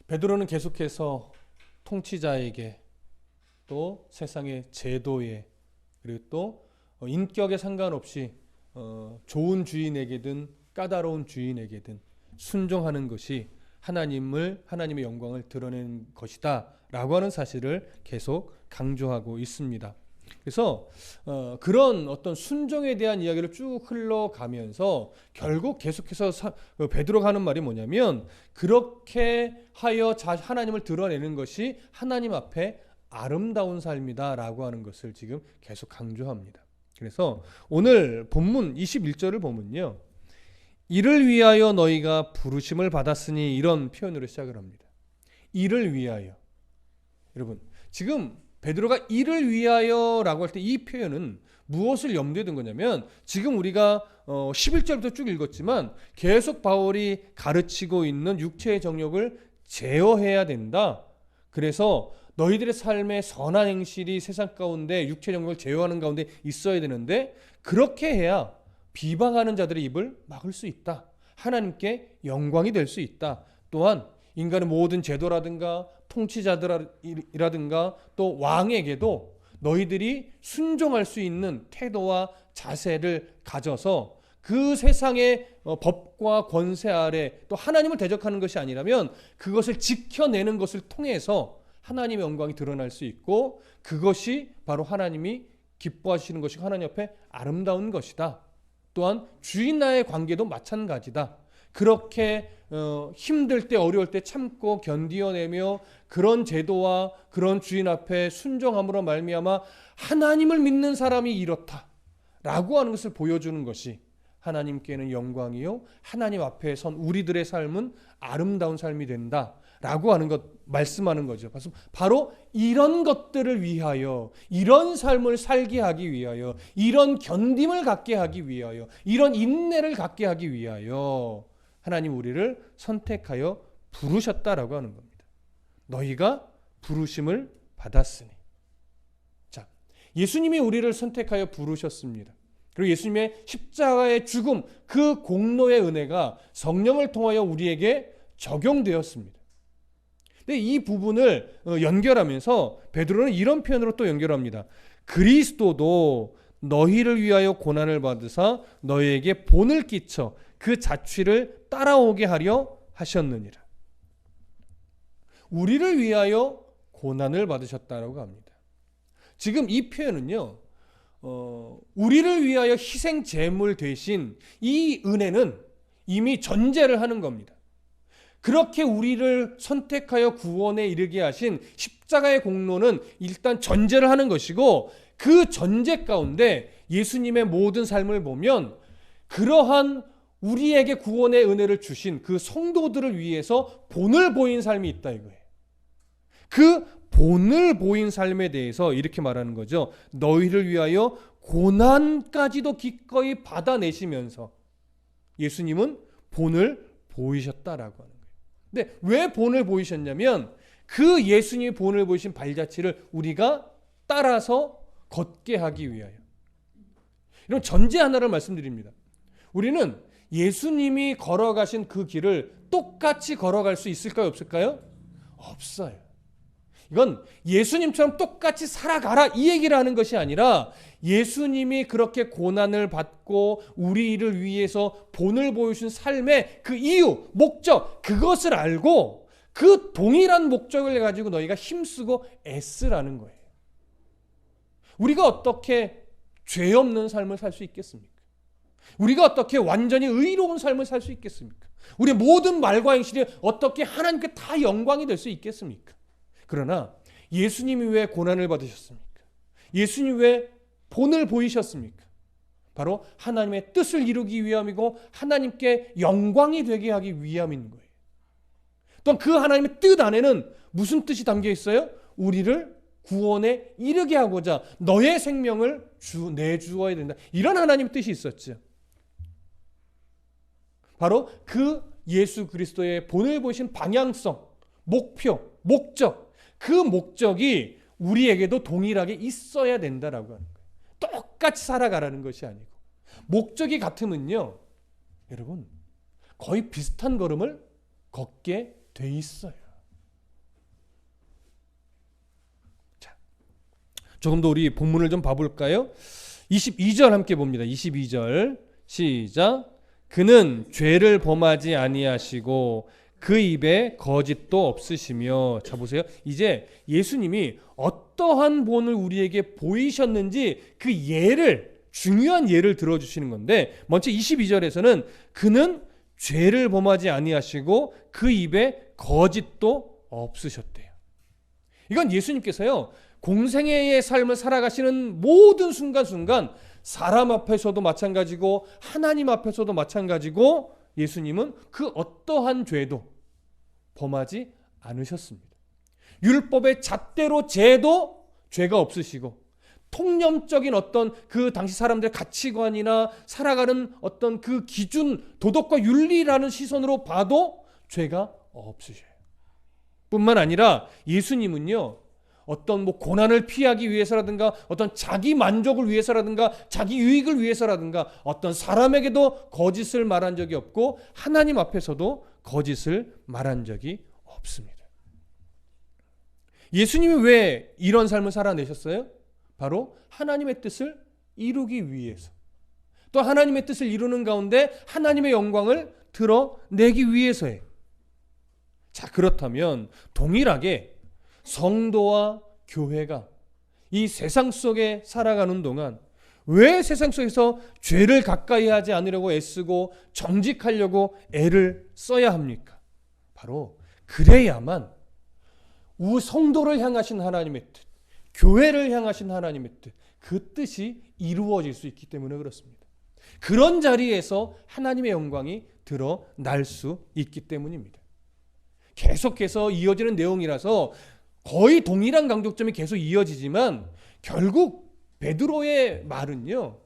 베드로는 계속해서 통치자에게 또 세상의 제도에 그리고 또 인격에 상관없이 좋은 주인에게든 까다로운 주인에게든 순종하는 것이 하나님의 영광을 드러내는 것이다 라고 하는 사실을 계속 강조하고 있습니다. 그래서 그런 어떤 순종에 대한 이야기를 쭉 흘러가면서 결국 계속해서 베드로가 하는 말이 뭐냐면, 그렇게 하여 하나님을 드러내는 것이 하나님 앞에 아름다운 삶이다 라고 하는 것을 지금 계속 강조합니다. 그래서 오늘 본문 21절을 보면요, 이를 위하여 너희가 부르심을 받았으니, 이런 표현으로 시작을 합니다. 이를 위하여. 여러분, 지금 베드로가 이를 위하여라고 할 때 이 표현은 무엇을 염두에 둔 거냐면, 지금 우리가 11절부터 쭉 읽었지만 계속 바울이 가르치고 있는 육체의 정욕을 제어해야 된다. 그래서 너희들의 삶의 선한 행실이 세상 가운데 육체의 정욕을 제어하는 가운데 있어야 되는데, 그렇게 해야 비방하는 자들의 입을 막을 수 있다. 하나님께 영광이 될 수 있다. 또한 인간의 모든 제도라든가 통치자들이라든가 또 왕에게도 너희들이 순종할 수 있는 태도와 자세를 가져서 그 세상의 법과 권세 아래 또 하나님을 대적하는 것이 아니라면 그것을 지켜내는 것을 통해서 하나님의 영광이 드러날 수 있고, 그것이 바로 하나님이 기뻐하시는 것이고 하나님 앞에 아름다운 것이다. 또한 주인과의 관계도 마찬가지다. 그렇게 힘들 때 어려울 때 참고 견디어내며 그런 제도와 그런 주인 앞에 순종함으로 말미암아 하나님을 믿는 사람이 이렇다 라고 하는 것을 보여주는 것이 하나님께는 영광이요 하나님 앞에 선 우리들의 삶은 아름다운 삶이 된다 라고 하는 것, 말씀하는 거죠. 바로 이런 것들을 위하여, 이런 삶을 살게 하기 위하여, 이런 견딤을 갖게 하기 위하여, 이런 인내를 갖게 하기 위하여 하나님 우리를 선택하여 부르셨다라고 하는 겁니다. 너희가 부르심을 받았으니. 자, 예수님이 우리를 선택하여 부르셨습니다. 그리고 예수님의 십자가의 죽음, 그 공로의 은혜가 성령을 통하여 우리에게 적용되었습니다. 근데 이 부분을 연결하면서 베드로는 이런 표현으로 또 연결합니다. 그리스도도 너희를 위하여 고난을 받으사 너희에게 본을 끼쳐 그 자취를 따라오게 하려 하셨느니라. 우리를 위하여 고난을 받으셨다라고 합니다. 지금 이 표현은요, 우리를 위하여 희생 제물 되신 이 은혜는 이미 전제를 하는 겁니다. 그렇게 우리를 선택하여 구원에 이르게 하신 십자가의 공로는 일단 전제를 하는 것이고, 그 전제 가운데 예수님의 모든 삶을 보면 그러한 우리에게 구원의 은혜를 주신 그 성도들을 위해서 본을 보인 삶이 있다 이거예요. 그 본을 보인 삶에 대해서 이렇게 말하는 거죠. 너희를 위하여 고난까지도 기꺼이 받아내시면서 예수님은 본을 보이셨다라고 하는 거예요. 근데 왜 본을 보이셨냐면 그 예수님이 본을 보이신 발자취를 우리가 따라서 걷게 하기 위하여. 이런 전제 하나를 말씀드립니다. 우리는 예수님이 걸어가신 그 길을 똑같이 걸어갈 수 있을까요? 없을까요? 없어요. 이건 예수님처럼 똑같이 살아가라 이 얘기를 하는 것이 아니라, 예수님이 그렇게 고난을 받고 우리를 위해서 본을 보여주신 삶의 그 이유, 목적, 그것을 알고 그 동일한 목적을 가지고 너희가 힘쓰고 애쓰라는 거예요. 우리가 어떻게 죄 없는 삶을 살 수 있겠습니까? 우리가 어떻게 완전히 의로운 삶을 살 수 있겠습니까? 우리 모든 말과 행실이 어떻게 하나님께 다 영광이 될 수 있겠습니까? 그러나 예수님이 왜 고난을 받으셨습니까? 예수님이 왜 본을 보이셨습니까? 바로 하나님의 뜻을 이루기 위함이고 하나님께 영광이 되게 하기 위함인 거예요. 또한 그 하나님의 뜻 안에는 무슨 뜻이 담겨 있어요? 우리를 구원에 이르게 하고자 너의 생명을 내주어야 된다. 이런 하나님의 뜻이 있었죠. 바로 그 예수 그리스도의 본을 보이신 방향성, 목표, 목적, 그 목적이 우리에게도 동일하게 있어야 된다라고 하는 거예요. 똑같이 살아가라는 것이 아니고, 목적이 같으면요, 여러분 거의 비슷한 걸음을 걷게 돼 있어요. 조금 더 우리 본문을 좀 봐볼까요? 22절 함께 봅니다. 22절 시작. 그는 죄를 범하지 아니하시고 그 입에 거짓도 없으시며. 자 보세요. 이제 예수님이 어떠한 본을 우리에게 보이셨는지 그 예를, 중요한 예를 들어주시는 건데, 먼저 22절에서는 그는 죄를 범하지 아니하시고 그 입에 거짓도 없으셨대요. 이건 예수님께서요, 공생애의 삶을 살아가시는 모든 순간순간 사람 앞에서도 마찬가지고 하나님 앞에서도 마찬가지고 예수님은 그 어떠한 죄도 범하지 않으셨습니다. 율법의 잣대로 죄도 죄가 없으시고, 통념적인 어떤 그 당시 사람들의 가치관이나 살아가는 어떤 그 기준, 도덕과 윤리라는 시선으로 봐도 죄가 없으셔요. 뿐만 아니라 예수님은요, 어떤 고난을 피하기 위해서라든가 어떤 자기 만족을 위해서라든가 자기 유익을 위해서라든가 어떤 사람에게도 거짓을 말한 적이 없고 하나님 앞에서도 거짓을 말한 적이 없습니다. 예수님이 왜 이런 삶을 살아내셨어요? 바로 하나님의 뜻을 이루기 위해서, 또 하나님의 뜻을 이루는 가운데 하나님의 영광을 드러내기 위해서예요. 자, 그렇다면 동일하게 성도와 교회가 이 세상 속에 살아가는 동안 왜 세상 속에서 죄를 가까이 하지 않으려고 애쓰고 정직하려고 애를 써야 합니까? 바로 그래야만 성도를 향하신 하나님의 뜻, 교회를 향하신 하나님의 뜻, 그 뜻이 이루어질 수 있기 때문에 그렇습니다. 그런 자리에서 하나님의 영광이 드러날 수 있기 때문입니다. 계속해서 이어지는 내용이라서 거의 동일한 강조점이 계속 이어지지만 결국 베드로의 말은요,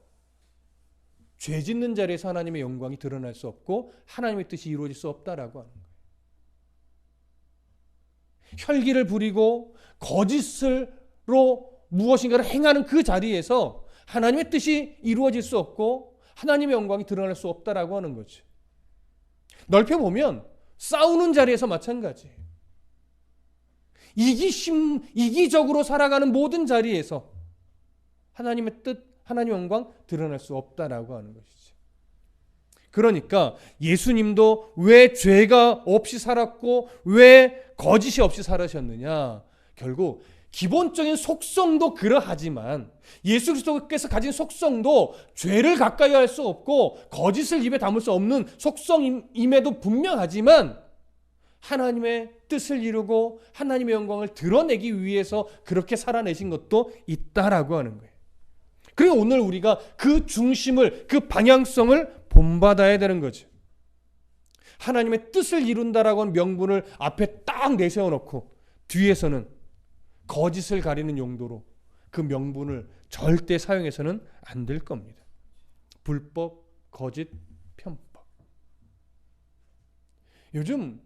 죄 짓는 자리에서 하나님의 영광이 드러날 수 없고 하나님의 뜻이 이루어질 수 없다라고 하는 거예요. 혈기를 부리고 거짓으로 무엇인가를 행하는 그 자리에서 하나님의 뜻이 이루어질 수 없고 하나님의 영광이 드러날 수 없다라고 하는 거죠. 넓혀보면 싸우는 자리에서 마찬가지예요. 이기적으로 살아가는 모든 자리에서 하나님의 뜻, 하나님의 영광 드러날 수 없다라고 하는 것이죠. 그러니까 예수님도 왜 죄가 없이 살았고 왜 거짓이 없이 살으셨느냐? 결국 기본적인 속성도 그러하지만 예수 그리스도께서 가진 속성도 죄를 가까이 할 수 없고 거짓을 입에 담을 수 없는 속성임에도 분명하지만 하나님의 뜻을 이루고 하나님의 영광을 드러내기 위해서 그렇게 살아내신 것도 있다라고 하는 거예요. 그리고 오늘 우리가 그 중심을, 그 방향성을 본받아야 되는 거죠. 하나님의 뜻을 이룬다라고 하는 명분을 앞에 딱 내세워놓고 뒤에서는 거짓을 가리는 용도로 그 명분을 절대 사용해서는 안 될 겁니다. 불법, 거짓, 편법. 요즘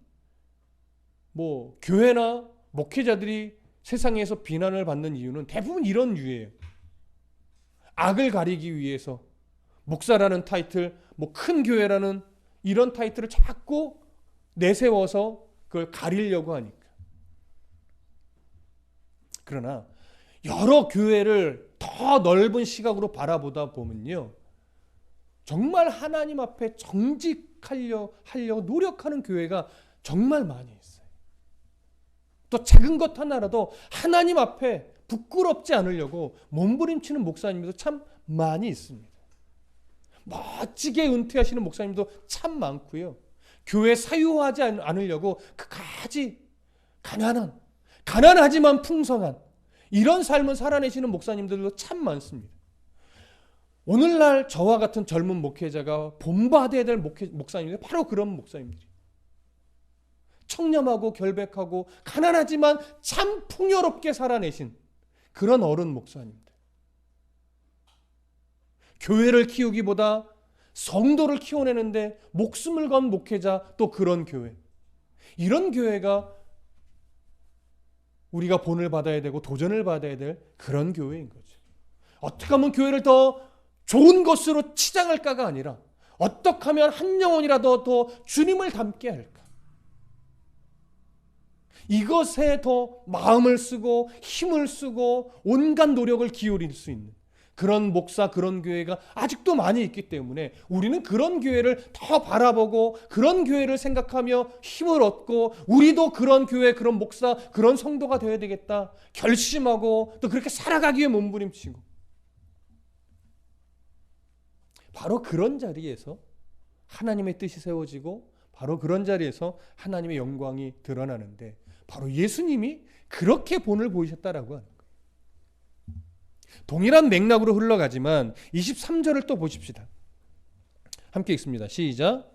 교회나 목회자들이 세상에서 비난을 받는 이유는 대부분 이런 이유예요. 악을 가리기 위해서 목사라는 타이틀, 큰 교회라는 이런 타이틀을 자꾸 내세워서 그걸 가리려고 하니까. 그러나 여러 교회를 더 넓은 시각으로 바라보다 보면요, 정말 하나님 앞에 정직하려고 노력하는 교회가 정말 많이 있어요. 또 작은 것 하나라도 하나님 앞에 부끄럽지 않으려고 몸부림치는 목사님도 참 많이 있습니다. 멋지게 은퇴하시는 목사님도 참 많고요. 교회 사유하지 않으려고 그까지 가난하지만 풍성한 이런 삶을 살아내시는 목사님들도 참 많습니다. 오늘날 저와 같은 젊은 목회자가 본받아야 될 목사님들, 바로 그런 목사님들이 청렴하고 결백하고 가난하지만 참 풍요롭게 살아내신 그런 어른 목사님들. 교회를 키우기보다 성도를 키워내는데 목숨을 건 목회자, 또 그런 교회. 이런 교회가 우리가 본을 받아야 되고 도전을 받아야 될 그런 교회인 거죠. 어떻게 하면 교회를 더 좋은 것으로 치장할까가 아니라 어떻게 하면 한 영혼이라도 더 주님을 닮게 할까. 이것에 더 마음을 쓰고 힘을 쓰고 온갖 노력을 기울일 수 있는 그런 목사, 그런 교회가 아직도 많이 있기 때문에 우리는 그런 교회를 더 바라보고 그런 교회를 생각하며 힘을 얻고 우리도 그런 교회, 그런 목사, 그런 성도가 되어야 되겠다 결심하고 또 그렇게 살아가기 위해 몸부림치고, 바로 그런 자리에서 하나님의 뜻이 세워지고 바로 그런 자리에서 하나님의 영광이 드러나는데, 바로 예수님이 그렇게 본을 보이셨다라고 하는 거예요. 동일한 맥락으로 흘러가지만 23절을 또 보십시다. 함께 읽습니다. 시작.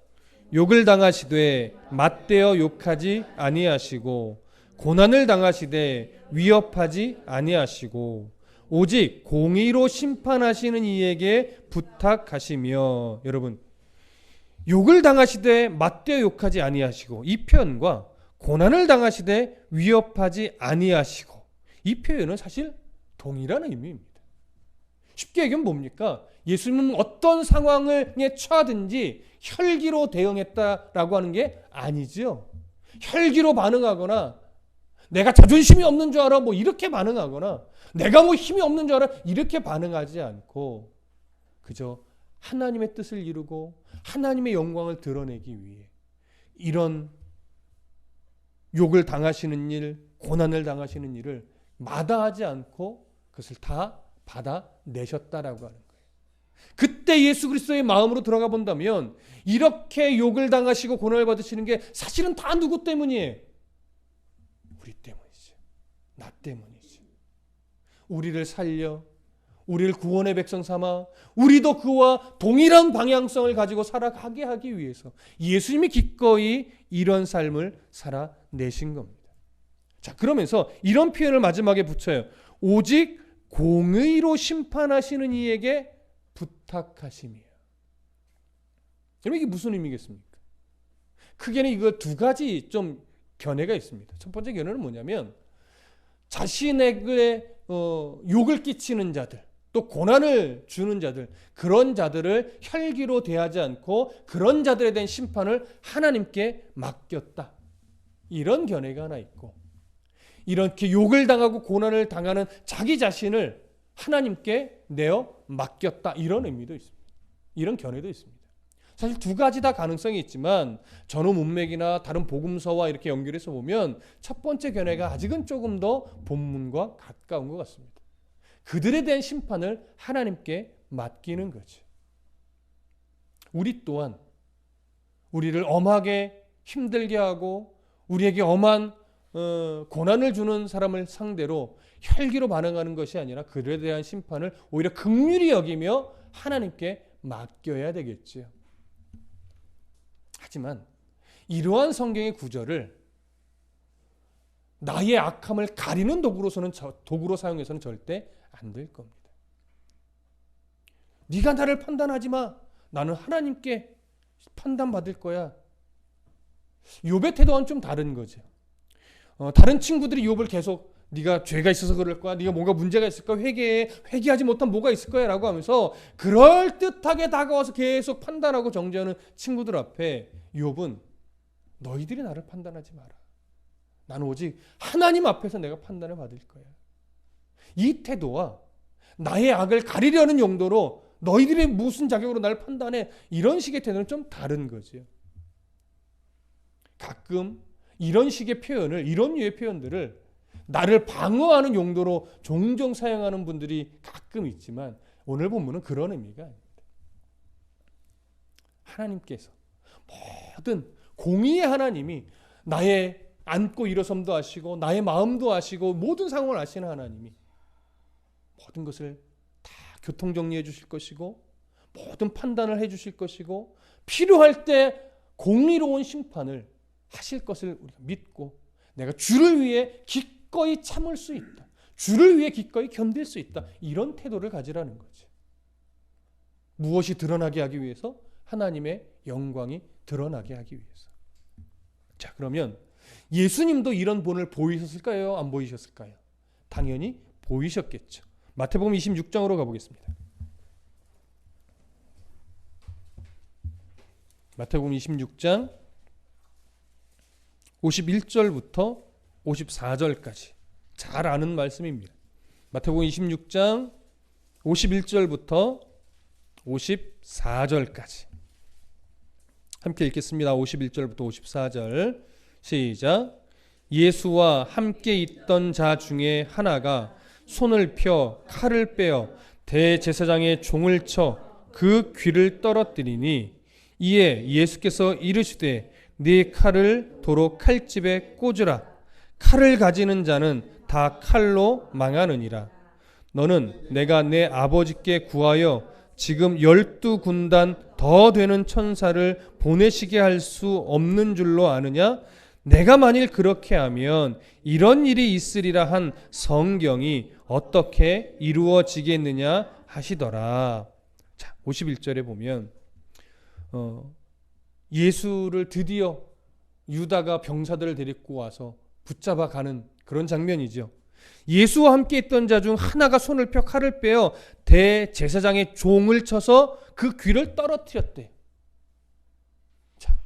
욕을 당하시되 맞대어 욕하지 아니하시고 고난을 당하시되 위협하지 아니하시고 오직 공의로 심판하시는 이에게 부탁하시며. 여러분, 욕을 당하시되 맞대어 욕하지 아니하시고, 이 표현과 고난을 당하시되 위협하지 아니하시고, 이 표현은 사실 동일한 의미입니다. 쉽게 얘기하면 뭡니까? 예수님은 어떤 상황에 처하든지 혈기로 대응했다라고 하는 게 아니죠. 혈기로 반응하거나 내가 자존심이 없는 줄 알아 뭐 이렇게 반응하거나 내가 뭐 힘이 없는 줄 알아 이렇게 반응하지 않고 그저 하나님의 뜻을 이루고 하나님의 영광을 드러내기 위해 이런 욕을 당하시는 일, 고난을 당하시는 일을 마다하지 않고 그것을 다 받아내셨다라고 하는 거예요. 그때 예수 그리스도의 마음으로 들어가 본다면 이렇게 욕을 당하시고 고난을 받으시는 게 사실은 다 누구 때문이에요? 우리 때문이지. 나 때문이지. 우리를 살려, 우리를 구원의 백성 삼아 우리도 그와 동일한 방향성을 가지고 살아가게 하기 위해서 예수님이 기꺼이 이런 삶을 살아내신 겁니다. 자, 그러면서 이런 표현을 마지막에 붙여요. 오직 공의로 심판하시는 이에게 부탁하심이에요. 여러분, 이게 무슨 의미겠습니까? 크게는 이거 두 가지 좀 견해가 있습니다. 첫 번째 견해는 뭐냐면 자신에게 욕을 끼치는 자들, 또 고난을 주는 자들, 그런 자들을 혈기로 대하지 않고 그런 자들에 대한 심판을 하나님께 맡겼다. 이런 견해가 하나 있고, 이렇게 욕을 당하고 고난을 당하는 자기 자신을 하나님께 내어 맡겼다. 이런 의미도 있습니다. 이런 견해도 있습니다. 사실 두 가지 다 가능성이 있지만 전후 문맥이나 다른 복음서와 이렇게 연결해서 보면 첫 번째 견해가 아직은 조금 더 본문과 가까운 것 같습니다. 그들에 대한 심판을 하나님께 맡기는 거죠. 우리 또한 우리를 엄하게 힘들게 하고 우리에게 엄한 고난을 주는 사람을 상대로 혈기로 반응하는 것이 아니라 그들에 대한 심판을 오히려 긍휼히 여기며 하나님께 맡겨야 되겠지요. 하지만 이러한 성경의 구절을 나의 악함을 가리는 도구로 사용해서는 절대 안 될 겁니다. 네가 나를 판단하지 마. 나는 하나님께 판단받을 거야. 욥의 태도와는 좀 다른 거죠. 다른 친구들이 욥을 계속 네가 죄가 있어서 그럴 거야, 네가 뭔가 문제가 있을 거야, 회개하지 못한 뭐가 있을 거야 라고 하면서 그럴듯하게 다가와서 계속 판단하고 정죄하는 친구들 앞에 욥은 너희들이 나를 판단하지 마라. 나는 오직 하나님 앞에서 내가 판단을 받을 거야. 이 태도와 나의 악을 가리려는 용도로 너희들이 무슨 자격으로 나를 판단해, 이런 식의 태도는 좀 다른 거죠. 가끔 이런 식의 표현을, 이런 류의 표현들을 나를 방어하는 용도로 종종 사용하는 분들이 가끔 있지만 오늘 본문은 그런 의미가 아닙니다. 하나님께서 모든 공의의 하나님이 나의 앉고 일어섬도 아시고 나의 마음도 아시고 모든 상황을 아시는 하나님이 모든 것을 다 교통정리해 주실 것이고 모든 판단을 해 주실 것이고 필요할 때 공의로운 심판을 하실 것을 우리가 믿고 내가 주를 위해 기꺼이 참을 수 있다. 주를 위해 기꺼이 견딜 수 있다. 이런 태도를 가지라는 거지. 무엇이 드러나게 하기 위해서? 하나님의 영광이 드러나게 하기 위해서. 자, 그러면 예수님도 이런 본을 보이셨을까요? 안 보이셨을까요? 당연히 보이셨겠죠. 마태복음 26장으로 가보겠습니다. 마태복음 26장 51절부터 54절까지 잘 아는 말씀입니다. 마태복음 26장 51절부터 54절까지 함께 읽겠습니다. 51절부터 54절 시작. 예수와 함께 있던 자 중에 하나가 손을 펴 칼을 빼어 대제사장의 종을 쳐 그 귀를 떨어뜨리니 이에 예수께서 이르시되 네 칼을 도로 칼집에 꽂으라. 칼을 가지는 자는 다 칼로 망하느니라. 너는 내가 내 아버지께 구하여 지금 12군단 더 되는 천사를 보내시게 할 수 없는 줄로 아느냐? 내가 만일 그렇게 하면 이런 일이 있으리라 한 성경이 어떻게 이루어지겠느냐 하시더라. 자, 51절에 보면 예수를 드디어 유다가 병사들을 데리고 와서 붙잡아 가는 그런 장면이죠. 예수와 함께 있던 자 중 하나가 손을 펴 칼을 빼어 대제사장의 종을 쳐서 그 귀를 떨어뜨렸대. 자,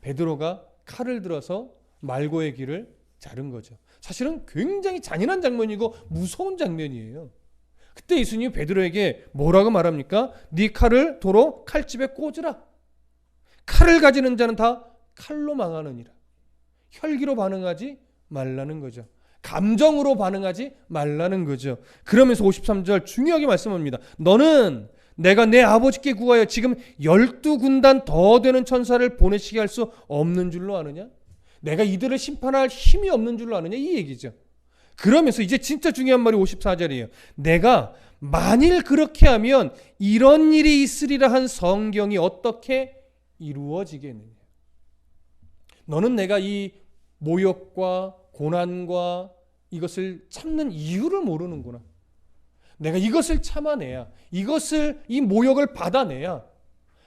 베드로가 칼을 들어서 말고의 귀를 자른 거죠. 사실은 굉장히 잔인한 장면이고 무서운 장면이에요. 그때 예수님이 베드로에게 뭐라고 말합니까? 네 칼을 도로 칼집에 꽂으라. 칼을 가지는 자는 다 칼로 망하느니라. 혈기로 반응하지 말라는 거죠. 감정으로 반응하지 말라는 거죠. 그러면서 53절 중요하게 말씀합니다. 너는 내가 내 아버지께 구하여 지금 12군단 더 되는 천사를 보내시게 할 수 없는 줄로 아느냐? 내가 이들을 심판할 힘이 없는 줄로 아느냐? 이 얘기죠. 그러면서 이제 진짜 중요한 말이 54절이에요. 내가 만일 그렇게 하면 이런 일이 있으리라 한 성경이 어떻게 이루어지겠느냐? 너는 내가 이 모욕과 고난과 이것을 참는 이유를 모르는구나. 내가 이것을 참아내야, 이 모욕을 받아내야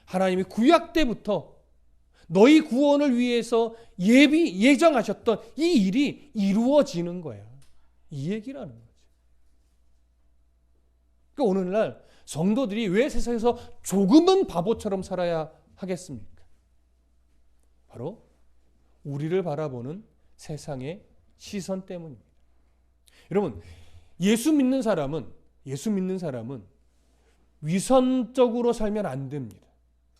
하나님이 구약 때부터 너희 구원을 위해서 예정하셨던 이 일이 이루어지는 거야. 이 얘기라는 거죠. 그러니까 오늘날 성도들이 왜 세상에서 조금은 바보처럼 살아야 하겠습니까? 바로 우리를 바라보는 세상의 시선 때문입니다. 여러분, 예수 믿는 사람은 위선적으로 살면 안 됩니다.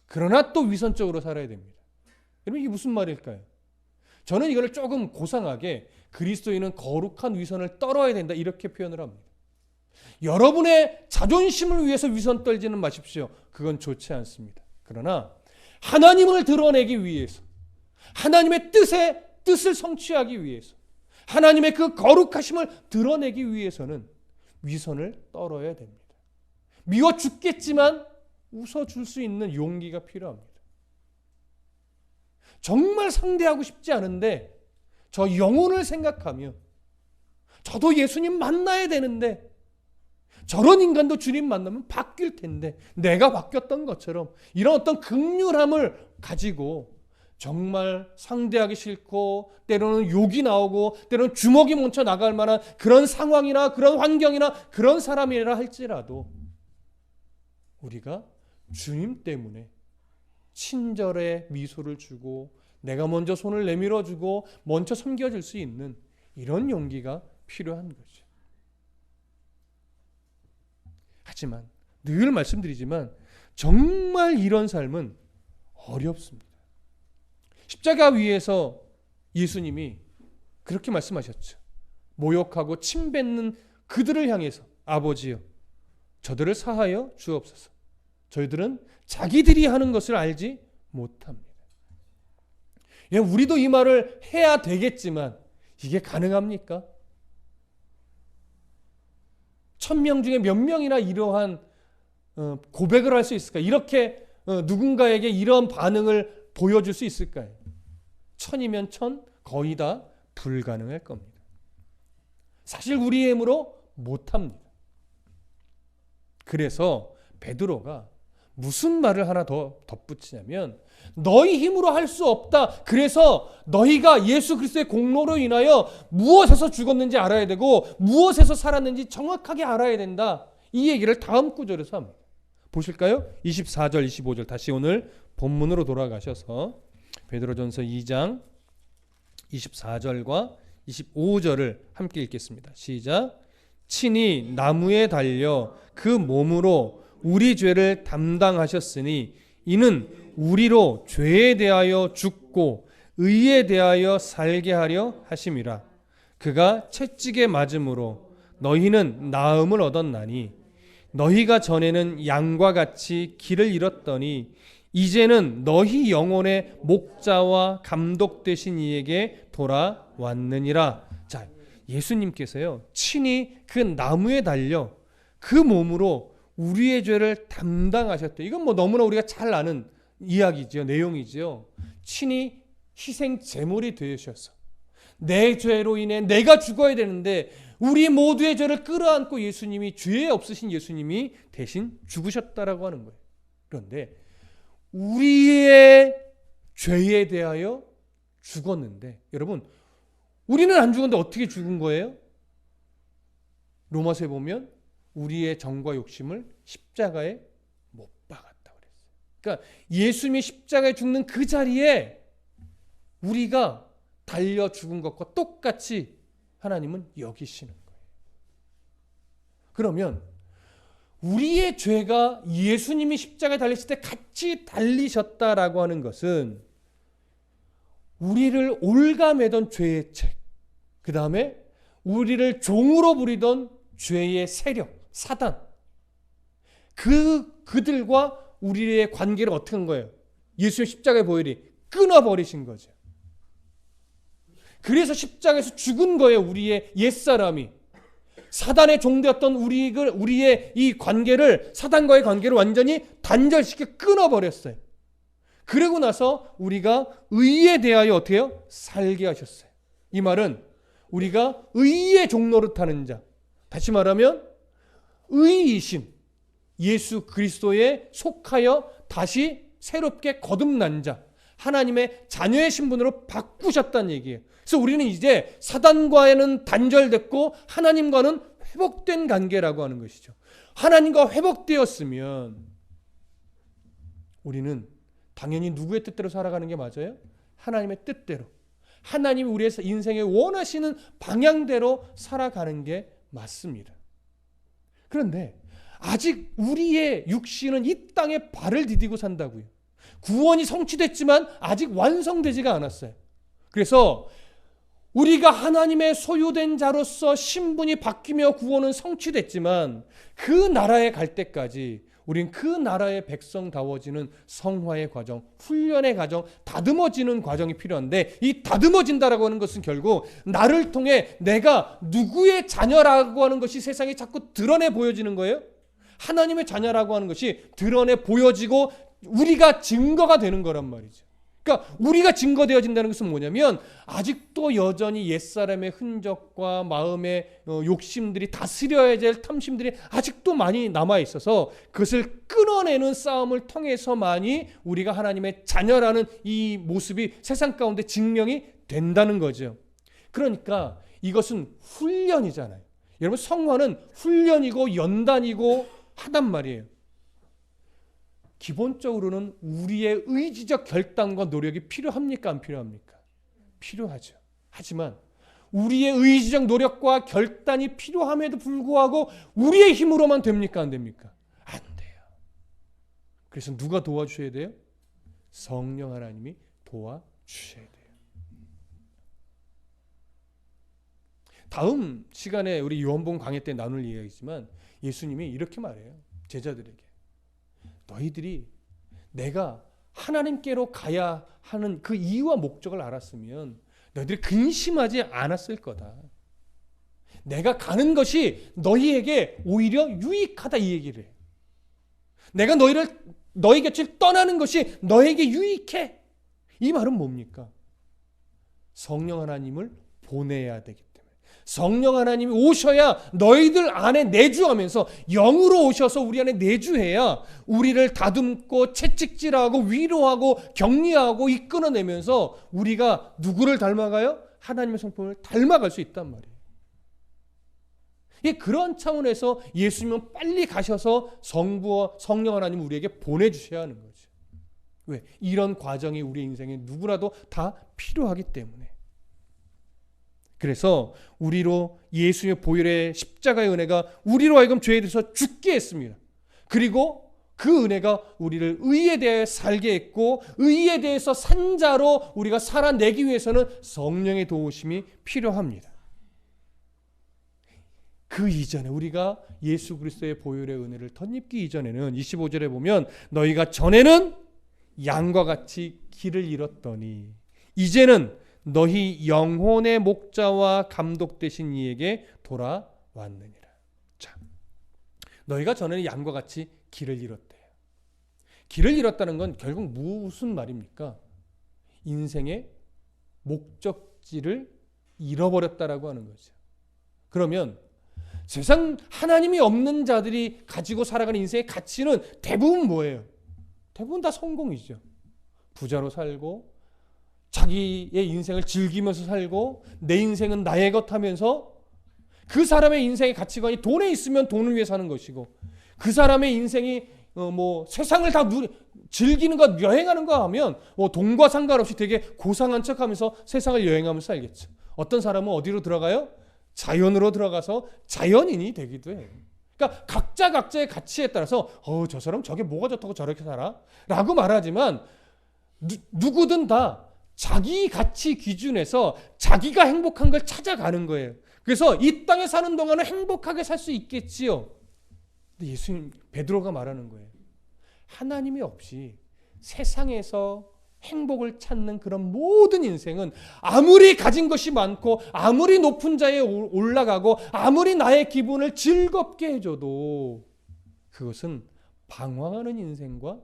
그러나 또 위선적으로 살아야 됩니다. 여러분, 이게 무슨 말일까요? 저는 이걸 조금 고상하게 그리스도인은 거룩한 위선을 떨어야 된다 이렇게 표현을 합니다. 여러분의 자존심을 위해서 위선 떨지는 마십시오. 그건 좋지 않습니다. 그러나 하나님을 드러내기 위해서, 하나님의 뜻을 성취하기 위해서, 하나님의 그 거룩하심을 드러내기 위해서는 위선을 떨어야 됩니다. 미워 죽겠지만 웃어줄 수 있는 용기가 필요합니다. 정말 상대하고 싶지 않은데 저 영혼을 생각하며 저도 예수님 만나야 되는데 저런 인간도 주님 만나면 바뀔 텐데 내가 바뀌었던 것처럼 이런 어떤 긍휼함을 가지고 정말 상대하기 싫고 때로는 욕이 나오고 때로는 주먹이 멈춰 나갈 만한 그런 상황이나 그런 환경이나 그런 사람이라 할지라도 우리가 주님 때문에 친절의 미소를 주고 내가 먼저 손을 내밀어 주고 먼저 섬겨줄 수 있는 이런 용기가 필요한 거죠. 하지만 늘 말씀드리지만 정말 이런 삶은 어렵습니다. 십자가 위에서 예수님이 그렇게 말씀하셨죠. 모욕하고 침뱉는 그들을 향해서 아버지여 저들을 사하여 주옵소서. 저희들은 자기들이 하는 것을 알지 못합니다. 우리도 이 말을 해야 되겠지만 이게 가능합니까? 1000명 중에 몇 명이나 이러한 고백을 할 수 있을까? 이렇게 누군가에게 이런 반응을 보여줄 수 있을까요? 1000이면 1000 거의 다 불가능할 겁니다. 사실 우리의 힘으로 못합니다. 그래서 베드로가 무슨 말을 하나 더 덧붙이냐면 너희 힘으로 할 수 없다. 그래서 너희가 예수 그리스도의 공로로 인하여 무엇에서 죽었는지 알아야 되고 무엇에서 살았는지 정확하게 알아야 된다. 이 얘기를 다음 구절에서 합니다. 보실까요? 24절, 25절 다시 오늘 본문으로 돌아가셔서 베드로전서 2장 24절과 25절을 함께 읽겠습니다. 시작. 친히 나무에 달려 그 몸으로 우리 죄를 담당하셨으니 이는 우리로 죄에 대하여 죽고 의에 대하여 살게 하려 하심이라. 그가 채찍에 맞음으로 너희는 나음을 얻었나니 너희가 전에는 양과 같이 길을 잃었더니 이제는 너희 영혼의 목자와 감독 되신 이에게 돌아왔느니라. 자, 예수님께서요 친히 그 나무에 달려 그 몸으로 우리의 죄를 담당하셨대. 이건 뭐 너무나 우리가 잘 아는 이야기죠, 내용이죠. 친히 희생 제물이 되셔서 내 죄로 인해 내가 죽어야 되는데 우리 모두의 죄를 끌어안고 예수님이, 죄 없으신 예수님이 대신 죽으셨다라고 하는 거예요. 그런데 우리의 죄에 대하여 죽었는데, 여러분 우리는 안 죽었는데 어떻게 죽은 거예요? 로마서에 보면 우리의 정과 욕심을 십자가에 못 박았다고 그랬어요. 그러니까 예수님이 십자가에 죽는 그 자리에 우리가 달려 죽은 것과 똑같이 하나님은 여기시는 거예요. 그러면 우리의 죄가 예수님이 십자가에 달리실 때 같이 달리셨다라고 하는 것은 우리를 올가매던 죄의 책, 그 다음에 우리를 종으로 부리던 죄의 세력, 사단, 그들과 우리의 관계를 어떻게 한 거예요? 예수님 십자가의 보혈이 끊어버리신 거죠. 그래서 십자가에서 죽은 거예요. 우리의 옛사람이. 사단의 종되었던 우리의 이 관계를, 사단과의 관계를 완전히 단절시켜 끊어버렸어요. 그러고 나서 우리가 의에 대하여 어떻게 해요? 살게 하셨어요. 이 말은 우리가 의의 종노릇하는 자, 다시 말하면 의이신 예수 그리스도에 속하여 다시 새롭게 거듭난 자, 하나님의 자녀의 신분으로 바꾸셨다는 얘기예요. 그래서 우리는 이제 사단과는 단절됐고 하나님과는 회복된 관계라고 하는 것이죠. 하나님과 회복되었으면 우리는 당연히 누구의 뜻대로 살아가는 게 맞아요? 하나님의 뜻대로. 하나님이 우리의 인생에 원하시는 방향대로 살아가는 게 맞습니다. 그런데 아직 우리의 육신은 이 땅에 발을 디디고 산다고요. 구원이 성취됐지만 아직 완성되지가 않았어요. 그래서 우리가 하나님의 소유된 자로서 신분이 바뀌며 구원은 성취됐지만 그 나라에 갈 때까지 우린 그 나라의 백성다워지는 성화의 과정, 훈련의 과정, 다듬어지는 과정이 필요한데, 이 다듬어진다라고 하는 것은 결국 나를 통해 내가 누구의 자녀라고 하는 것이 세상에 자꾸 드러내 보여지는 거예요. 하나님의 자녀라고 하는 것이 드러내 보여지고 우리가 증거가 되는 거란 말이죠. 그러니까 우리가 증거되어진다는 것은 뭐냐면 아직도 여전히 옛사람의 흔적과 마음의 욕심들이, 다스려야 될 탐심들이 아직도 많이 남아있어서 그것을 끊어내는 싸움을 통해서만이 우리가 하나님의 자녀라는 이 모습이 세상 가운데 증명이 된다는 거죠. 그러니까 이것은 훈련이잖아요. 여러분, 성화는 훈련이고 연단이고 하단 말이에요. 기본적으로는 우리의 의지적 결단과 노력이 필요합니까? 안 필요합니까? 필요하죠. 하지만 우리의 의지적 노력과 결단이 필요함에도 불구하고 우리의 힘으로만 됩니까? 안 됩니까? 안 돼요. 그래서 누가 도와주셔야 돼요? 성령 하나님이 도와주셔야 돼요. 다음 시간에 우리 요한복음 강해 때 나눌 이야기지만 예수님이 이렇게 말해요. 제자들에게. 너희들이 내가 하나님께로 가야 하는 그 이유와 목적을 알았으면 너희들이 근심하지 않았을 거다. 내가 가는 것이 너희에게 오히려 유익하다, 이 얘기를 해요. 내가 너희 곁을 떠나는 것이 너에게 유익해. 이 말은 뭡니까? 성령 하나님을 보내야 되기 때문에. 성령 하나님이 오셔야 너희들 안에 내주하면서 영으로 오셔서 우리 안에 내주해야 우리를 다듬고 채찍질하고 위로하고 격려하고 이끌어내면서 우리가 누구를 닮아가요? 하나님의 성품을 닮아갈 수 있단 말이에요. 그런 차원에서 예수님은 빨리 가셔서 성부와 성령 하나님 우리에게 보내주셔야 하는 거죠. 왜? 이런 과정이 우리 인생에 누구라도 다 필요하기 때문에. 그래서 우리로 예수의 보혈의 십자가의 은혜가 우리로 하여금 죄에 대해서 죽게 했습니다. 그리고 그 은혜가 우리를 의에 대해 살게 했고 의에 대해서 산 자로 우리가 살아내기 위해서는 성령의 도우심이 필요합니다. 그 이전에 우리가 예수 그리스도의 보혈의 은혜를 덧입기 이전에는 25절에 보면 너희가 전에는 양과 같이 길을 잃었더니 이제는 너희 영혼의 목자와 감독 되신 이에게 돌아왔느니라. 자, 너희가 전에는 양과 같이 길을 잃었대요. 길을 잃었다는 건 결국 무슨 말입니까? 인생의 목적지를 잃어버렸다라고 하는 거죠. 그러면 세상 하나님이 없는 자들이 가지고 살아가는 인생의 가치는 대부분 뭐예요? 대부분 다 성공이죠. 부자로 살고 자기의 인생을 즐기면서 살고 내 인생은 나의 것 하면서 그 사람의 인생의 가치관이 돈에 있으면 돈을 위해 사는 것이고 그 사람의 인생이 세상을 다 즐기는 것, 여행하는 거 하면 돈과 상관없이 되게 고상한 척하면서 세상을 여행하면서 살겠죠. 어떤 사람은 어디로 들어가요? 자연으로 들어가서 자연인이 되기도 해요. 그러니까 각자 각자의 가치에 따라서 저 사람 저게 뭐가 좋다고 저렇게 살아? 라고 말하지만 누구든 다 자기 가치 기준에서 자기가 행복한 걸 찾아가는 거예요. 그래서 이 땅에 사는 동안은 행복하게 살 수 있겠지요. 근데 예수님, 베드로가 말하는 거예요. 하나님이 없이 세상에서 행복을 찾는 그런 모든 인생은 아무리 가진 것이 많고 아무리 높은 자리에 올라가고 아무리 나의 기분을 즐겁게 해줘도 그것은 방황하는 인생과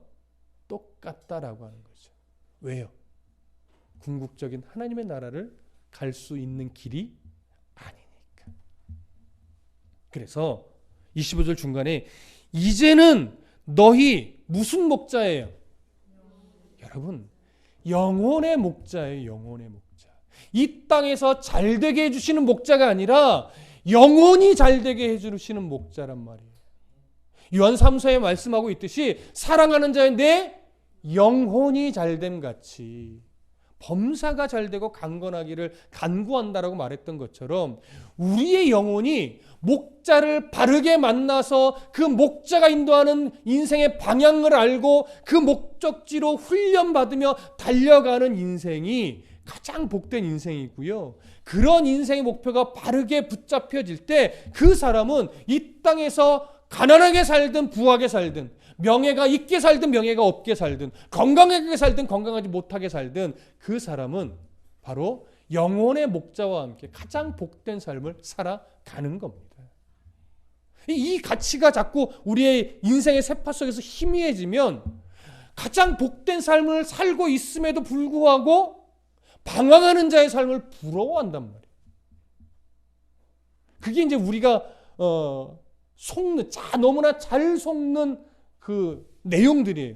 똑같다라고 하는 거죠. 왜요? 궁극적인 하나님의 나라를 갈 수 있는 길이 아니니까. 그래서 25절 중간에 이제는 너희 무슨 목자예요? 여러분, 영혼의 목자예요. 영혼의 목자. 이 땅에서 잘되게 해주시는 목자가 아니라 영혼이 잘되게 해주시는 목자란 말이에요. 요한 3서에 말씀하고 있듯이 사랑하는 자의 내 영혼이 잘됨 같이 범사가 잘되고 강건하기를 간구한다라고 말했던 것처럼 우리의 영혼이 목자를 바르게 만나서 그 목자가 인도하는 인생의 방향을 알고 그 목적지로 훈련받으며 달려가는 인생이 가장 복된 인생이고요. 그런 인생의 목표가 바르게 붙잡혀질 때 그 사람은 이 땅에서 가난하게 살든 부하게 살든 명예가 있게 살든 명예가 없게 살든 건강하게 살든 건강하지 못하게 살든 그 사람은 바로 영혼의 목자와 함께 가장 복된 삶을 살아가는 겁니다. 이 가치가 자꾸 우리의 인생의 세파 속에서 희미해지면 가장 복된 삶을 살고 있음에도 불구하고 방황하는 자의 삶을 부러워한단 말이에요. 그게 이제 우리가 너무나 잘 속는 그 내용들이에요.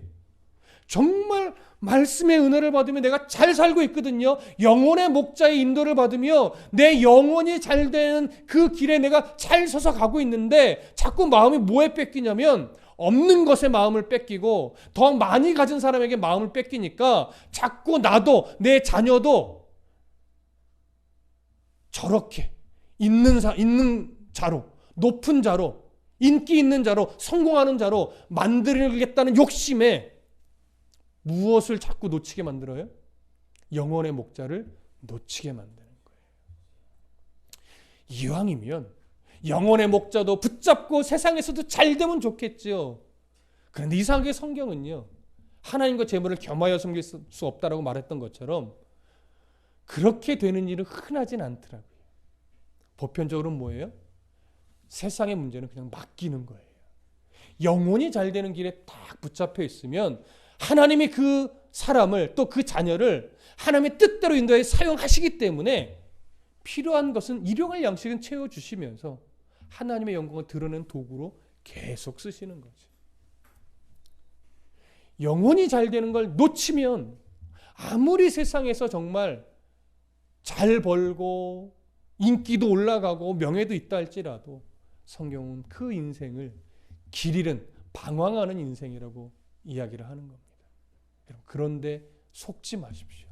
정말 말씀의 은혜를 받으면 내가 잘 살고 있거든요. 영혼의 목자의 인도를 받으며 내 영혼이 잘 되는 그 길에 내가 잘 서서 가고 있는데 자꾸 마음이 뭐에 뺏기냐면 없는 것에 마음을 뺏기고 더 많이 가진 사람에게 마음을 뺏기니까 자꾸 나도 내 자녀도 저렇게 있는 자로 높은 자로 인기 있는 자로 성공하는 자로 만들겠다는 욕심에 무엇을 자꾸 놓치게 만들어요? 영혼의 목자를 놓치게 만드는 거예요. 이왕이면 영혼의 목자도 붙잡고 세상에서도 잘 되면 좋겠죠. 그런데 이상하게 성경은요, 하나님과 재물을 겸하여 섬길 수 없다라고 말했던 것처럼 그렇게 되는 일은 흔하진 않더라고요. 보편적으로는 뭐예요? 세상의 문제는 그냥 맡기는 거예요. 영혼이 잘 되는 길에 딱 붙잡혀 있으면 하나님이 그 사람을 또 그 자녀를 하나님의 뜻대로 인도해 사용하시기 때문에 필요한 것은 일용할 양식은 채워주시면서 하나님의 영광을 드러내는 도구로 계속 쓰시는 거죠. 영혼이 잘 되는 걸 놓치면 아무리 세상에서 정말 잘 벌고 인기도 올라가고 명예도 있다 할지라도 성경은 그 인생을 길 잃은 방황하는 인생이라고 이야기를 하는 겁니다. 그런데 속지 마십시오.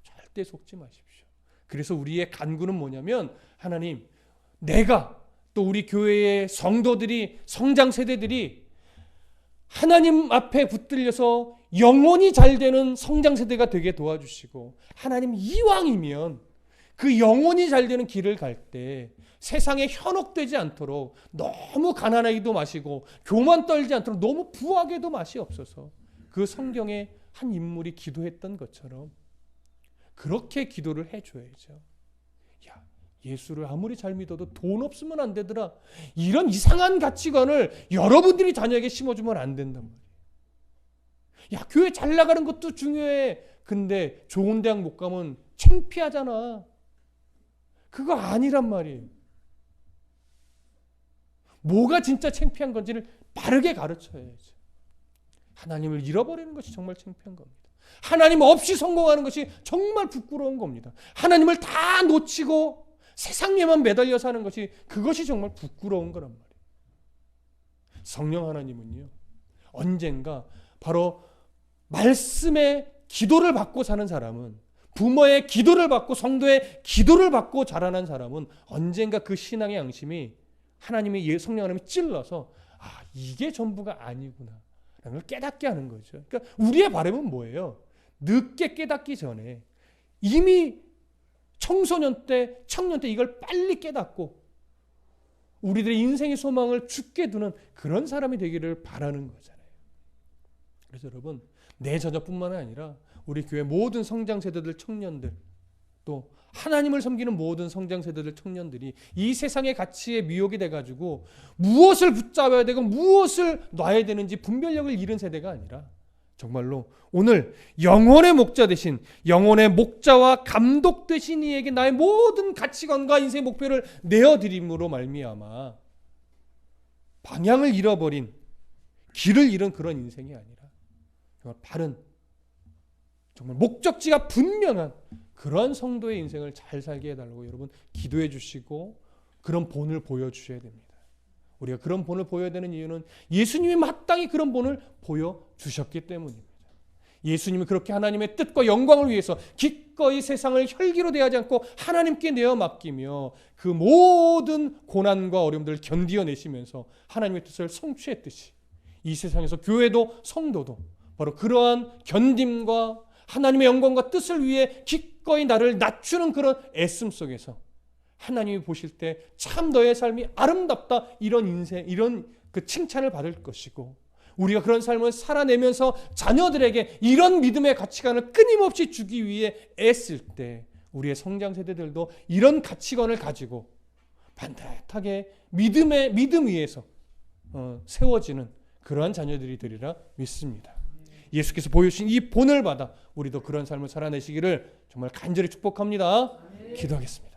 절대 속지 마십시오. 그래서 우리의 간구는 뭐냐면 하나님, 내가 또 우리 교회의 성도들이, 성장 세대들이 하나님 앞에 붙들려서 영혼이 잘 되는 성장 세대가 되게 도와주시고, 하나님 이왕이면 그 영혼이 잘 되는 길을 갈 때 세상에 현혹되지 않도록 너무 가난하기도 마시고 교만 떨지 않도록 너무 부하게도 맛이 없어서 그 성경에 한 인물이 기도했던 것처럼 그렇게 기도를 해줘야죠. 야, 예수를 아무리 잘 믿어도 돈 없으면 안 되더라. 이런 이상한 가치관을 여러분들이 자녀에게 심어주면 안 된단 말이에요. 야, 교회 잘 나가는 것도 중요해. 근데 좋은 대학 못 가면 창피하잖아. 그거 아니란 말이에요. 뭐가 진짜 창피한 건지를 바르게 가르쳐야죠. 하나님을 잃어버리는 것이 정말 창피한 겁니다. 하나님 없이 성공하는 것이 정말 부끄러운 겁니다. 하나님을 다 놓치고 세상에만 매달려 사는 것이, 그것이 정말 부끄러운 거란 말이에요. 성령 하나님은요, 언젠가 바로 말씀의 기도를 받고 사는 사람은, 부모의 기도를 받고 성도의 기도를 받고 자라난 사람은 언젠가 그 신앙의 양심이 하나님의 성령 하나님이 찔러서 아, 이게 전부가 아니구나 라는 걸 깨닫게 하는 거죠. 그러니까 우리의 바람은 뭐예요? 늦게 깨닫기 전에 이미 청소년 때, 청년 때 이걸 빨리 깨닫고 우리들의 인생의 소망을 죽게 두는 그런 사람이 되기를 바라는 거잖아요. 그래서 여러분, 내 자녀뿐만 아니라 우리 교회 모든 성장 세대들, 청년들, 또 하나님을 섬기는 모든 성장 세대들, 청년들이 이 세상의 가치에 미혹이 돼가지고 무엇을 붙잡아야 되고 무엇을 놔야 되는지 분별력을 잃은 세대가 아니라 정말로 오늘 영혼의 목자 되신, 영혼의 목자와 감독 되신 이에게 나의 모든 가치관과 인생의 목표를 내어드림으로 말미암아 방향을 잃어버린, 길을 잃은 그런 인생이 아니라 정말 바른, 정말 목적지가 분명한 그런 성도의 인생을 잘 살게 해달라고 여러분 기도해 주시고 그런 본을 보여주셔야 됩니다. 우리가 그런 본을 보여야 되는 이유는 예수님이 마땅히 그런 본을 보여주셨기 때문입니다. 예수님이 그렇게 하나님의 뜻과 영광을 위해서 기꺼이 세상을 혈기로 대하지 않고 하나님께 내어 맡기며 그 모든 고난과 어려움들을 견디어내시면서 하나님의 뜻을 성취했듯이 이 세상에서 교회도 성도도 바로 그러한 견딤과 하나님의 영광과 뜻을 위해 기꺼이 나를 낮추는 그런 애씀 속에서 하나님이 보실 때 참 너의 삶이 아름답다, 이런 인생, 이런 그 칭찬을 받을 것이고, 우리가 그런 삶을 살아내면서 자녀들에게 이런 믿음의 가치관을 끊임없이 주기 위해 애쓸 때 우리의 성장 세대들도 이런 가치관을 가지고 반듯하게 믿음 위에서 세워지는 그러한 자녀들이 되리라 믿습니다. 예수께서 보여주신 이 본을 받아 우리도 그런 삶을 살아내시기를 정말 간절히 축복합니다. 기도하겠습니다.